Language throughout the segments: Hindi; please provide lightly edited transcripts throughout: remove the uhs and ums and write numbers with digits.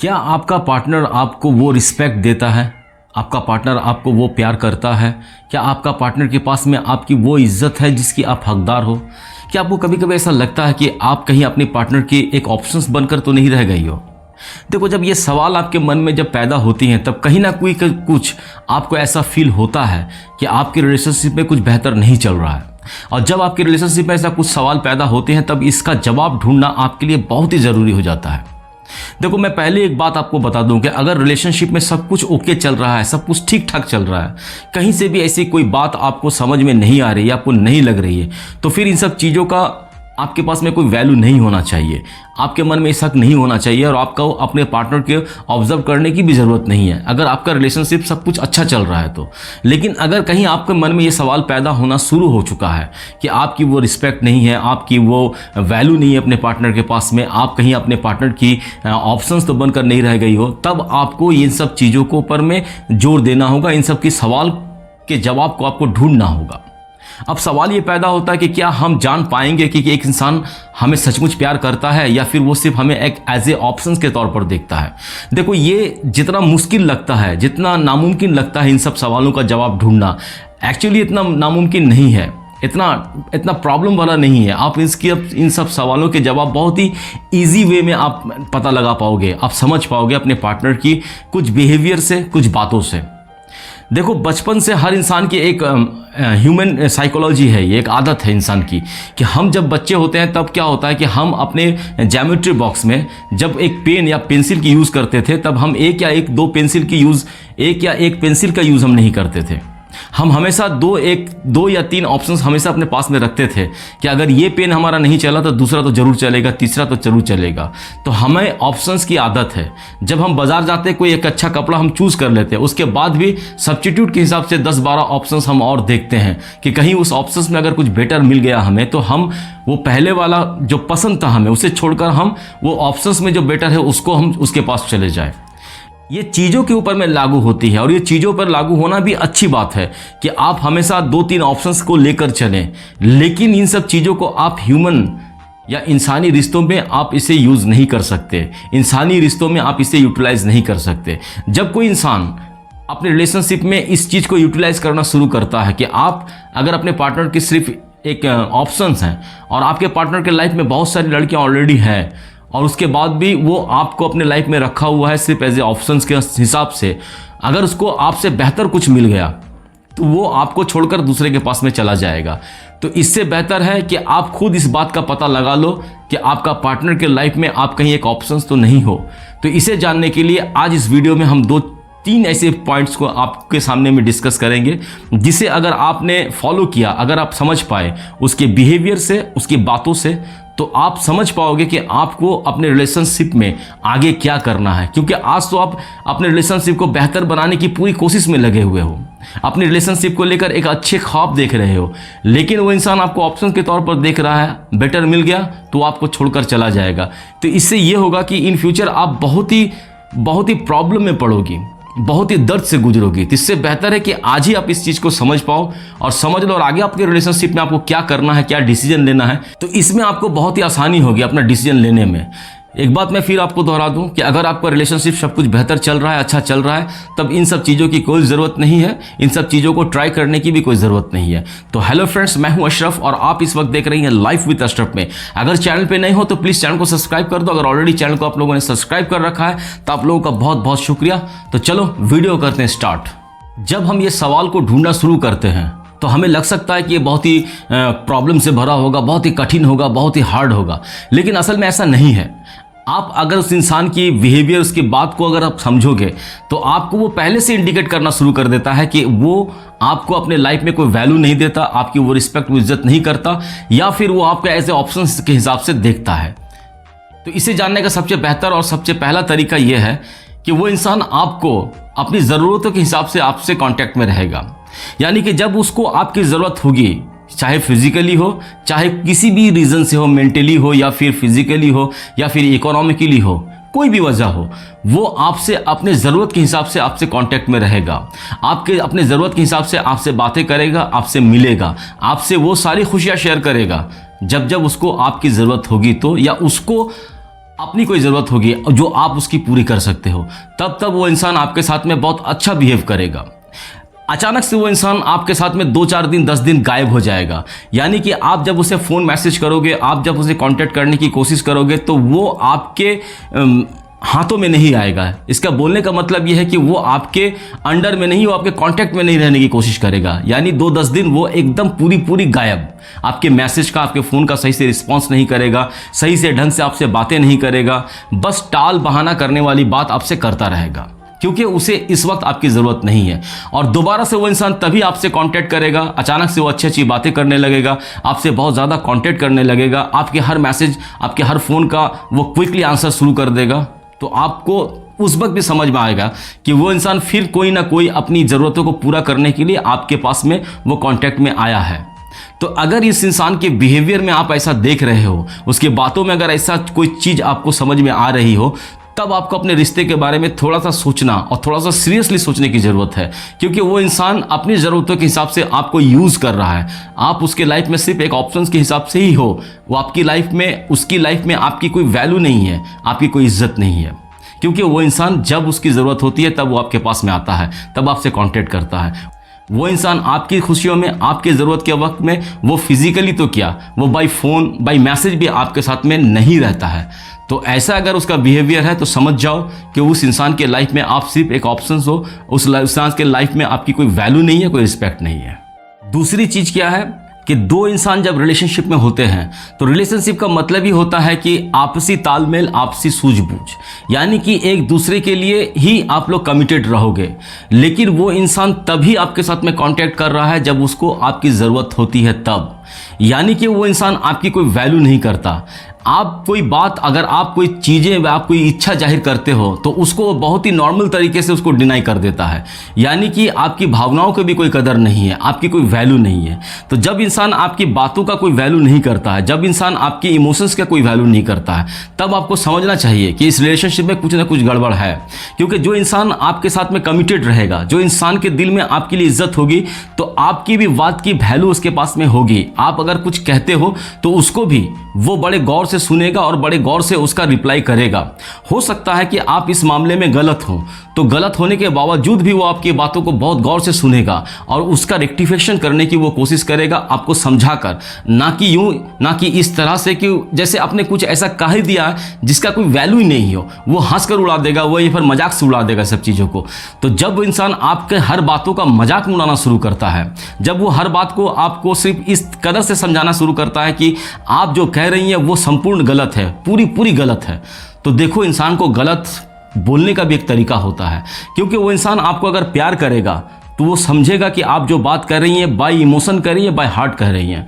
क्या आपका पार्टनर आपको वो रिस्पेक्ट देता है? आपका पार्टनर आपको वो प्यार करता है? क्या आपका पार्टनर के पास में आपकी वो इज्जत है जिसकी आप हकदार हो? क्या आपको कभी कभी ऐसा लगता है कि आप कहीं अपने पार्टनर की एक ऑप्शंस बनकर तो नहीं रह गई हो? देखो, जब ये सवाल आपके मन में जब पैदा होती हैं तब कहीं ना कोई कुछ आपको ऐसा फील होता है कि आपके रिलेशनशिप में कुछ बेहतर नहीं चल रहा है। और जब आपके रिलेशनशिप में ऐसा कुछ सवाल पैदा होते हैं तब इसका जवाब ढूंढना आपके लिए बहुत ही ज़रूरी हो जाता है। देखो, मैं पहले एक बात आपको बता दूं कि अगर रिलेशनशिप में सब कुछ ओके चल रहा है, सब कुछ ठीक ठाक चल रहा है, कहीं से भी ऐसी कोई बात आपको समझ में नहीं आ रही है, आपको नहीं लग रही है, तो फिर इन सब चीज़ों का आपके पास में कोई वैल्यू नहीं होना चाहिए। आपके मन में शक नहीं होना चाहिए और आपको अपने पार्टनर के ऑब्जर्व करने की भी ज़रूरत नहीं है अगर आपका रिलेशनशिप सब कुछ अच्छा चल रहा है तो। लेकिन अगर कहीं आपके मन में ये सवाल पैदा होना शुरू हो चुका है कि आपकी वो रिस्पेक्ट नहीं है, आपकी वो वैल्यू नहीं है अपने पार्टनर के पास में, आप कहीं अपने पार्टनर की ऑप्शंस तो बनकर नहीं रह गई हो, तब आपको इन सब चीज़ों को ऊपर में जोर देना होगा। इन सब की सवाल के जवाब को आपको ढूंढना होगा। अब सवाल ये पैदा होता है कि क्या हम जान पाएंगे कि एक इंसान हमें सचमुच प्यार करता है या फिर वो सिर्फ हमें एक एज ए ऑप्शंस के तौर पर देखता है। देखो, ये जितना मुश्किल लगता है, जितना नामुमकिन लगता है इन सब सवालों का जवाब ढूंढना, एक्चुअली इतना नामुमकिन नहीं है, इतना प्रॉब्लम वाला नहीं है। आप इन सब सवालों के जवाब बहुत ही ईजी वे में आप पता लगा पाओगे, आप समझ पाओगे अपने पार्टनर की कुछ बिहेवियर से, कुछ बातों से। देखो, बचपन से हर इंसान की एक ह्यूमन साइकोलॉजी है, ये एक आदत है इंसान की कि हम जब बच्चे होते हैं तब क्या होता है कि हम अपने ज्योमेट्री बॉक्स में जब एक पेन या पेंसिल की यूज़ करते थे तब हम एक या एक पेंसिल का यूज़ हम नहीं करते थे। हम हमेशा दो या तीन ऑप्शंस हमेशा अपने पास में रखते थे कि अगर ये पेन हमारा नहीं चला तो दूसरा तो जरूर चलेगा, तीसरा तो जरूर चलेगा। तो हमें ऑप्शंस की आदत है। जब हम बाजार जाते कोई एक अच्छा कपड़ा हम चूज़ कर लेते हैं, उसके बाद भी सब्स्टिट्यूट के हिसाब से 10-12 ऑप्शंस हम और देखते हैं कि कहीं उस ऑप्शंस में अगर कुछ बेटर मिल गया हमें तो हम वो पहले वाला जो पसंद था हमें उसे छोड़कर हम वो ऑप्शंस में जो बेटर है उसको हम उसके पास चले जाए। ये चीज़ों के ऊपर में लागू होती है और ये चीज़ों पर लागू होना भी अच्छी बात है कि आप हमेशा 2-3 ऑप्शंस को लेकर चलें। लेकिन इन सब चीज़ों को आप ह्यूमन या इंसानी रिश्तों में आप इसे यूज़ नहीं कर सकते, इंसानी रिश्तों में आप इसे यूटिलाइज नहीं कर सकते। जब कोई इंसान अपने रिलेशनशिप में इस चीज़ को यूटिलाइज करना शुरू करता है कि आप अगर अपने पार्टनर की सिर्फ एक ऑप्शंस हैं और आपके पार्टनर के लाइफ में बहुत सारी लड़कियाँ ऑलरेडी हैं और उसके बाद भी वो आपको अपने लाइफ में रखा हुआ है सिर्फ एज ए ऑप्शंस के हिसाब से, अगर उसको आपसे बेहतर कुछ मिल गया तो वो आपको छोड़कर दूसरे के पास में चला जाएगा। तो इससे बेहतर है कि आप खुद इस बात का पता लगा लो कि आपका पार्टनर के लाइफ में आप कहीं एक ऑप्शंस तो नहीं हो। तो इसे जानने के लिए आज इस वीडियो में हम 2-3 ऐसे पॉइंट्स को आपके सामने में डिस्कस करेंगे जिसे अगर आपने फॉलो किया, अगर आप समझ पाए उसके बिहेवियर से, उसकी बातों से, तो आप समझ पाओगे कि आपको अपने रिलेशनशिप में आगे क्या करना है। क्योंकि आज तो आप अपने रिलेशनशिप को बेहतर बनाने की पूरी कोशिश में लगे हुए हो, अपने रिलेशनशिप को लेकर एक अच्छे ख्वाब देख रहे हो, लेकिन वो इंसान आपको ऑप्शन के तौर पर देख रहा है, बेटर मिल गया तो आपको छोड़कर चला जाएगा। तो इससे ये होगा कि इन फ्यूचर आप बहुत ही प्रॉब्लम में पड़ोगी, बहुत ही दर्द से गुजरोगी। तो इससे बेहतर है कि आज ही आप इस चीज़ को समझ पाओ और समझ लो और आगे आपके रिलेशनशिप में आपको क्या करना है, क्या डिसीजन लेना है, तो इसमें आपको बहुत ही आसानी होगी अपना डिसीजन लेने में। एक बात मैं फिर आपको दोहरा दूं कि अगर आपका रिलेशनशिप सब कुछ बेहतर चल रहा है, अच्छा चल रहा है, तब इन सब चीज़ों की कोई ज़रूरत नहीं है, इन सब चीज़ों को ट्राई करने की भी कोई ज़रूरत नहीं है। तो हेलो फ्रेंड्स, मैं हूं अशरफ और आप इस वक्त देख रही हैं लाइफ विद अशरफ में। अगर चैनल पे नहीं हो तो प्लीज़ चैनल को सब्सक्राइब कर दो। अगर ऑलरेडी चैनल को आप लोगों ने सब्सक्राइब कर रखा है तो आप लोगों का बहुत बहुत शुक्रिया। तो चलो वीडियो करते हैं स्टार्ट। जब हम ये सवाल को ढूंढना शुरू करते हैं तो हमें लग सकता है कि ये बहुत ही प्रॉब्लम से भरा होगा, बहुत ही कठिन होगा, बहुत ही हार्ड होगा, लेकिन असल में ऐसा नहीं है। आप अगर उस इंसान की बिहेवियर, उसकी बात को अगर आप समझोगे तो आपको वो पहले से इंडिकेट करना शुरू कर देता है कि वो आपको अपने लाइफ में कोई वैल्यू नहीं देता, आपकी वो रिस्पेक्ट, वो इज्जत नहीं करता, या फिर वो आपको एज ए ऑप्शंस के हिसाब से देखता है। तो इसे जानने का सबसे बेहतर और सबसे पहला तरीका ये है कि वो इंसान आपको अपनी ज़रूरतों के हिसाब से आपसे कॉन्टैक्ट में रहेगा। यानी कि जब उसको आपकी ज़रूरत होगी, चाहे फिजिकली हो, चाहे किसी भी रीज़न से हो, मेंटली हो या फिर फिजिकली हो या फिर इकोनॉमिकली हो, कोई भी वजह हो, वो आपसे अपने ज़रूरत के हिसाब से आपसे कांटेक्ट में रहेगा, आपके अपने ज़रूरत के हिसाब से आपसे बातें करेगा, आपसे मिलेगा, आपसे वो सारी खुशियाँ शेयर करेगा जब जब उसको आपकी ज़रूरत होगी तो, या उसको अपनी कोई ज़रूरत होगी जो आप उसकी पूरी कर सकते हो, तब वो इंसान आपके साथ में बहुत अच्छा बिहेव करेगा। अचानक से वो इंसान आपके साथ में 2-4 दिन 10 दिन गायब हो जाएगा, यानी कि आप जब उसे फ़ोन मैसेज करोगे, आप जब उसे कांटेक्ट करने की कोशिश करोगे तो वो आपके हाथों में नहीं आएगा। इसका बोलने का मतलब ये है कि वो आपके अंडर में नहीं, वो आपके कांटेक्ट में नहीं रहने की कोशिश करेगा। यानी 2-10 दिन वो एकदम पूरी गायब, आपके मैसेज का, आपके फ़ोन का सही से रिस्पॉन्स नहीं करेगा, सही से ढंग से आपसे बातें नहीं करेगा, बस टाल बहाना करने वाली बात आपसे करता रहेगा, क्योंकि उसे इस वक्त आपकी ज़रूरत नहीं है। और दोबारा से वो इंसान तभी आपसे कांटेक्ट करेगा, अचानक से वो अच्छी बातें करने लगेगा, आपसे बहुत ज़्यादा कांटेक्ट करने लगेगा, आपके हर मैसेज, आपके हर फ़ोन का वो क्विकली आंसर शुरू कर देगा। तो आपको उस वक्त भी समझ में आएगा कि वो इंसान फिर कोई ना कोई अपनी ज़रूरतों को पूरा करने के लिए आपके पास में वो कांटेक्ट में आया है। तो अगर इस इंसान के बिहेवियर में आप ऐसा देख रहे हो, उसके बातों में अगर ऐसा कोई चीज़ आपको समझ में आ रही हो, तब आपको अपने रिश्ते के बारे में थोड़ा सा सोचना और थोड़ा सा सीरियसली सोचने की ज़रूरत है, क्योंकि वो इंसान अपनी ज़रूरतों के हिसाब से आपको यूज़ कर रहा है। आप उसके लाइफ में सिर्फ एक ऑप्शंस के हिसाब से ही हो, वो आपकी लाइफ में, उसकी लाइफ में आपकी कोई वैल्यू नहीं है, आपकी कोई इज्जत नहीं है, क्योंकि वो इंसान जब उसकी ज़रूरत होती है तब वो आपके पास में आता है, तब आपसे कांटेक्ट करता है। वो इंसान आपकी खुशियों में, आपकी ज़रूरत के वक्त में, वो फिजिकली तो क्या, वो बाय फ़ोन, बाय मैसेज भी आपके साथ में नहीं रहता है। तो ऐसा अगर उसका बिहेवियर है तो समझ जाओ कि उस इंसान के लाइफ में आप सिर्फ एक ऑप्शन हो, उस इंसान के लाइफ में आपकी कोई वैल्यू नहीं है, कोई रिस्पेक्ट नहीं है। दूसरी चीज़ क्या है कि दो इंसान जब रिलेशनशिप में होते हैं तो रिलेशनशिप का मतलब ही होता है कि आपसी तालमेल, आपसी सूझबूझ, यानी कि एक दूसरे के लिए ही आप लोग कमिटेड रहोगे। लेकिन वो इंसान तभी आपके साथ में कांटेक्ट कर रहा है जब उसको आपकी ज़रूरत होती है तब, यानी कि वो इंसान आपकी कोई वैल्यू नहीं करता। आप कोई बात, अगर आप कोई चीज़ें, आप कोई इच्छा जाहिर करते हो तो उसको बहुत ही नॉर्मल तरीके से उसको डिनाई कर देता है, यानी कि आपकी भावनाओं की भी कोई कदर नहीं है, आपकी कोई वैल्यू नहीं है। तो जब इंसान आपकी बातों का कोई वैल्यू नहीं करता है, जब इंसान आपके इमोशंस का कोई वैल्यू नहीं करता है, तब आपको समझना चाहिए कि इस रिलेशनशिप में कुछ ना कुछ गड़बड़ है। क्योंकि जो इंसान आपके साथ में कमिटेड रहेगा, जो इंसान के दिल में आपके लिए इज्जत होगी, तो आपकी भी बात की वैल्यू उसके पास में होगी। आप अगर कुछ कहते हो तो उसको भी वो बड़े गौर से सुनेगा और बड़े गौर से उसका रिप्लाई करेगा। हो सकता है कि आप इस मामले में गलत हो, तो गलत होने के बावजूद भी वो आपकी बातों को बहुत गौर से सुनेगा और उसका रेक्टिफिकेशन करने की वो कोशिश करेगा, आपको समझाकर, ना कि यूं, ना कि इस तरह से कि जैसे आपने कुछ ऐसा कह ही दिया जिसका कोई वैल्यू ही नहीं हो। वो हंसकर उड़ा देगा, वो ये फिर मजाक से उड़ा देगा सब चीज़ों को। तो जब इंसान आपके हर बातों का मजाक उड़ाना शुरू करता है, जब वो हर बात को आपको सिर्फ इस कदर से समझाना शुरू करता है कि आप जो कह रही हैं वो संपूर्ण गलत है, पूरी गलत है, तो देखो इंसान को गलत बोलने का भी एक तरीका होता है। क्योंकि वो इंसान आपको अगर प्यार करेगा तो वो समझेगा कि आप जो बात कर रही हैं बाय इमोशन कर रही हैं, बाय हार्ट कह रही हैं।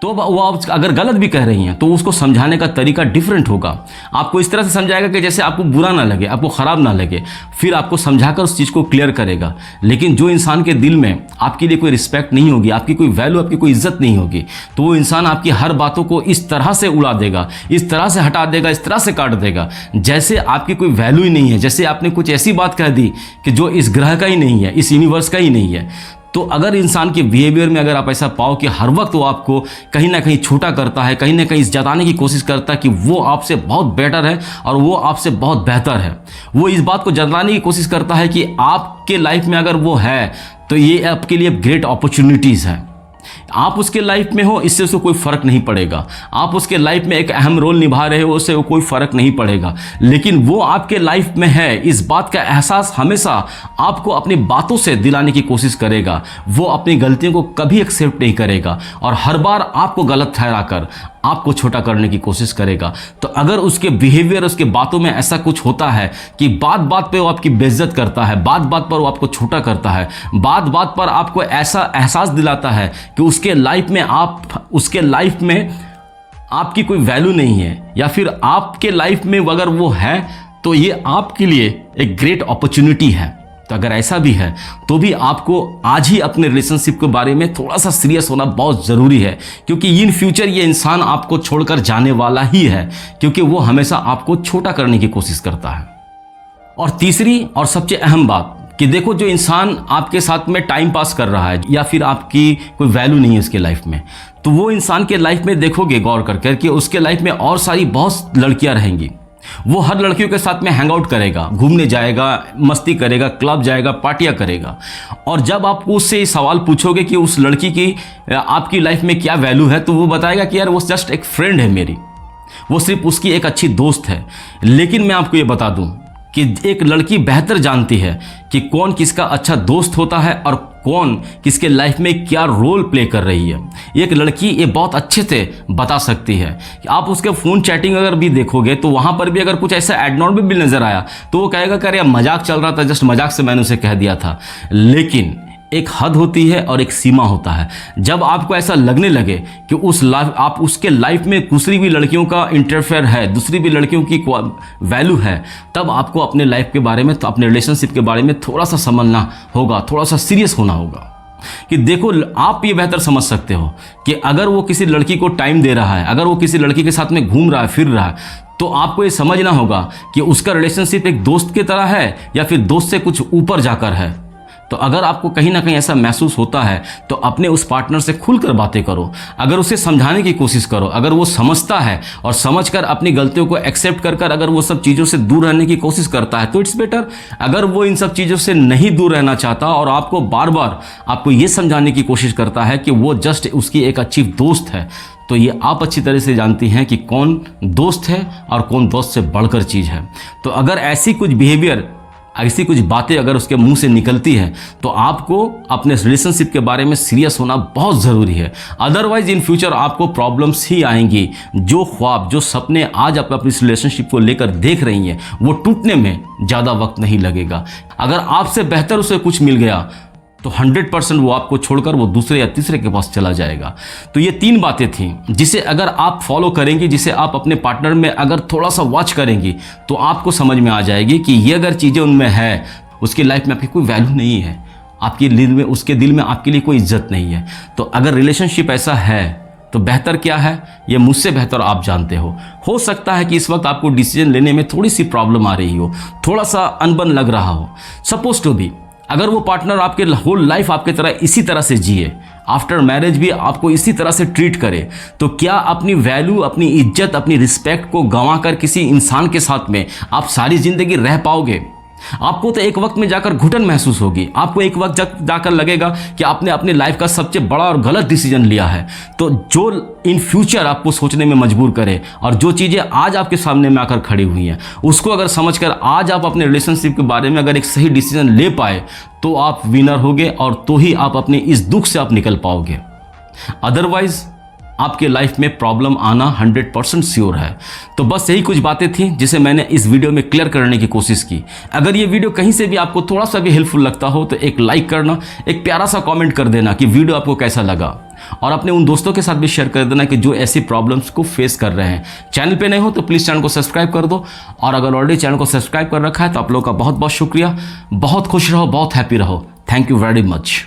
तो वो आप अगर गलत भी कह रही हैं तो उसको समझाने का तरीका डिफरेंट होगा। आपको इस तरह से समझाएगा कि जैसे आपको बुरा ना लगे, आपको ख़राब ना लगे, फिर आपको समझाकर उस चीज़ को क्लियर करेगा। लेकिन जो इंसान के दिल में आपके लिए कोई रिस्पेक्ट नहीं होगी, आपकी कोई वैल्यू, आपकी कोई इज्जत नहीं होगी, तो वो इंसान आपकी हर बातों को इस तरह से उड़ा देगा, इस तरह से हटा देगा, इस तरह से काट देगा जैसे आपकी कोई वैल्यू ही नहीं है, जैसे आपने कुछ ऐसी बात कह दी कि जो इस ग्रह का ही नहीं है, इस यूनिवर्स का ही नहीं है। तो अगर इंसान के बिहेवियर में अगर आप ऐसा पाओ कि हर वक्त वो आपको कहीं ना कहीं छोटा करता है, कहीं ना कहीं जताने की कोशिश करता है कि वो आपसे बहुत बेटर है और वो आपसे बहुत बेहतर है, वो इस बात को जताने की कोशिश करता है कि आपके लाइफ में अगर वो है तो ये आपके लिए ग्रेट अपॉर्चुनिटीज़ हैं। आप उसके लाइफ में हो, इससे उसको कोई फ़र्क नहीं पड़ेगा। आप उसके लाइफ में एक अहम रोल निभा रहे हो, उससे कोई फ़र्क नहीं पड़ेगा। लेकिन वो आपके लाइफ में है, इस बात का एहसास हमेशा आपको अपनी बातों से दिलाने की कोशिश करेगा। वो अपनी गलतियों को कभी एक्सेप्ट नहीं करेगा और हर बार आपको गलत ठहराकर आपको छोटा करने की कोशिश करेगा। तो अगर उसके बिहेवियर, उसके बातों में ऐसा कुछ होता है कि बात बात पे वो आपकी बेइज्जत करता है, बात बात पर वो आपको छोटा करता है, बात बात पर आपको ऐसा एहसास दिलाता है कि उसके लाइफ में आपकी कोई वैल्यू नहीं है, या फिर आपके लाइफ में अगर वो है तो ये आपके लिए एक ग्रेट अपॉर्चुनिटी है, तो अगर ऐसा भी है तो भी आपको आज ही अपने रिलेशनशिप के बारे में थोड़ा सा सीरियस होना बहुत ज़रूरी है। क्योंकि इन फ्यूचर ये इंसान आपको छोड़कर जाने वाला ही है, क्योंकि वो हमेशा आपको छोटा करने की कोशिश करता है। और तीसरी और सबसे अहम बात कि देखो, जो इंसान आपके साथ में टाइम पास कर रहा है या फिर आपकी कोई वैल्यू नहीं है उसके लाइफ में, तो वो इंसान के लाइफ में देखोगे गौर कर कि उसके लाइफ में और सारी बहुत लड़कियां रहेंगी, वो हर लड़कियों के साथ में हैंग आउट करेगा, घूमने जाएगा, मस्ती करेगा, क्लब जाएगा, पार्टियां करेगा। और जब आप उससे सवाल पूछोगे कि उस लड़की की आपकी लाइफ में क्या वैल्यू है, तो वो बताएगा कि यार वो जस्ट एक फ्रेंड है मेरी, वो सिर्फ उसकी एक अच्छी दोस्त है। लेकिन मैं आपको ये बता दूं कि एक लड़की बेहतर जानती है कि कौन किसका अच्छा दोस्त होता है और कौन किसके लाइफ में क्या रोल प्ले कर रही है। एक लड़की ये बहुत अच्छे से बता सकती है। आप उसके फ़ोन चैटिंग अगर भी देखोगे तो वहाँ पर भी अगर कुछ ऐसा एडनॉर्मल भी नज़र आया तो वो कहेगा कि अरे मजाक चल रहा था, जस्ट मजाक से मैंने उसे कह दिया था। लेकिन एक हद होती है और एक सीमा होता है। जब आपको ऐसा लगने लगे कि आप उसके लाइफ में दूसरी भी लड़कियों का इंटरफेयर है, दूसरी भी लड़कियों की वैल्यू है, तब आपको अपने लाइफ के बारे में, तो अपने रिलेशनशिप के बारे में थोड़ा सा समझना होगा, थोड़ा सा सीरियस होना होगा। कि देखो, आप ये बेहतर समझ सकते हो कि अगर वो किसी लड़की को टाइम दे रहा है, अगर वो किसी लड़की के साथ में घूम रहा है, फिर रहा है, तो आपको ये समझना होगा कि उसका रिलेशनशिप एक दोस्त की तरह है या फिर दोस्त से कुछ ऊपर जाकर है। तो अगर आपको कहीं ना कहीं ऐसा महसूस होता है तो अपने उस पार्टनर से खुलकर बातें करो, अगर उसे समझाने की कोशिश करो। अगर वो समझता है और समझकर अपनी गलतियों को एक्सेप्ट कर अगर वो सब चीज़ों से दूर रहने की कोशिश करता है तो इट्स बेटर। अगर वो इन सब चीज़ों से नहीं दूर रहना चाहता और आपको बार बार आपको ये समझाने की कोशिश करता है कि वो जस्ट उसकी एक अच्छी दोस्त है, तो ये आप अच्छी तरह से जानती हैं कि कौन दोस्त है और कौन दोस्त से बढ़कर चीज़ है। तो अगर ऐसी कुछ बिहेवियर, ऐसी कुछ बातें अगर उसके मुंह से निकलती हैं तो आपको अपने रिलेशनशिप के बारे में सीरियस होना बहुत ज़रूरी है। अदरवाइज इन फ्यूचर आपको प्रॉब्लम्स ही आएंगी। जो ख्वाब, जो सपने आज आप अपनी रिलेशनशिप को लेकर देख रही हैं, वो टूटने में ज़्यादा वक्त नहीं लगेगा। अगर आपसे बेहतर उसे कुछ मिल गया तो 100% वो आपको छोड़कर वो दूसरे या तीसरे के पास चला जाएगा। तो ये 3 बातें थी जिसे अगर आप फॉलो करेंगी, जिसे आप अपने पार्टनर में अगर थोड़ा सा वॉच करेंगी तो आपको समझ में आ जाएगी कि ये अगर चीज़ें उनमें है, उसकी लाइफ में आपकी कोई वैल्यू नहीं है, आपके दिल में, उसके दिल में आपके लिए कोई इज्जत नहीं है। तो अगर रिलेशनशिप ऐसा है तो बेहतर क्या है, ये मुझसे बेहतर आप जानते हो सकता है कि इस वक्त आपको डिसीजन लेने में थोड़ी सी प्रॉब्लम आ रही हो, थोड़ा सा अनबन लग रहा हो। सपोज टू बी, अगर वो पार्टनर आपके होल लाइफ आपके तरह इसी तरह से जिए, आफ्टर मैरिज भी आपको इसी तरह से ट्रीट करे, तो क्या अपनी वैल्यू, अपनी इज्जत, अपनी रिस्पेक्ट को गंवाकर किसी इंसान के साथ में आप सारी जिंदगी रह पाओगे? आपको तो एक वक्त में जाकर घुटन महसूस होगी, आपको एक वक्त जाकर लगेगा कि आपने अपने लाइफ का सबसे बड़ा और गलत डिसीजन लिया है। तो जो इन फ्यूचर आपको सोचने में मजबूर करे और जो चीज़ें आज आपके सामने में आकर खड़ी हुई हैं, उसको अगर समझकर आज आप अपने रिलेशनशिप के बारे में अगर एक सही डिसीजन ले पाए तो आप विनर होगे और तो ही आप अपने इस दुख से आप निकल पाओगे। अदरवाइज आपके लाइफ में प्रॉब्लम आना 100% श्योर है। तो बस यही कुछ बातें थी जिसे मैंने इस वीडियो में क्लियर करने की कोशिश की। अगर ये वीडियो कहीं से भी आपको थोड़ा सा भी हेल्पफुल लगता हो तो एक लाइक करना, एक प्यारा सा कमेंट कर देना कि वीडियो आपको कैसा लगा, और अपने उन दोस्तों के साथ भी शेयर कर देना कि जो ऐसी प्रॉब्लम्स को फेस कर रहे हैं। चैनल पे नए हो तो प्लीज़ चैनल को सब्सक्राइब कर दो, और अगर ऑलरेडी चैनल को सब्सक्राइब कर रखा है तो आप लोगों का बहुत बहुत शुक्रिया। बहुत खुश रहो, बहुत हैप्पी रहो। Thank you very much.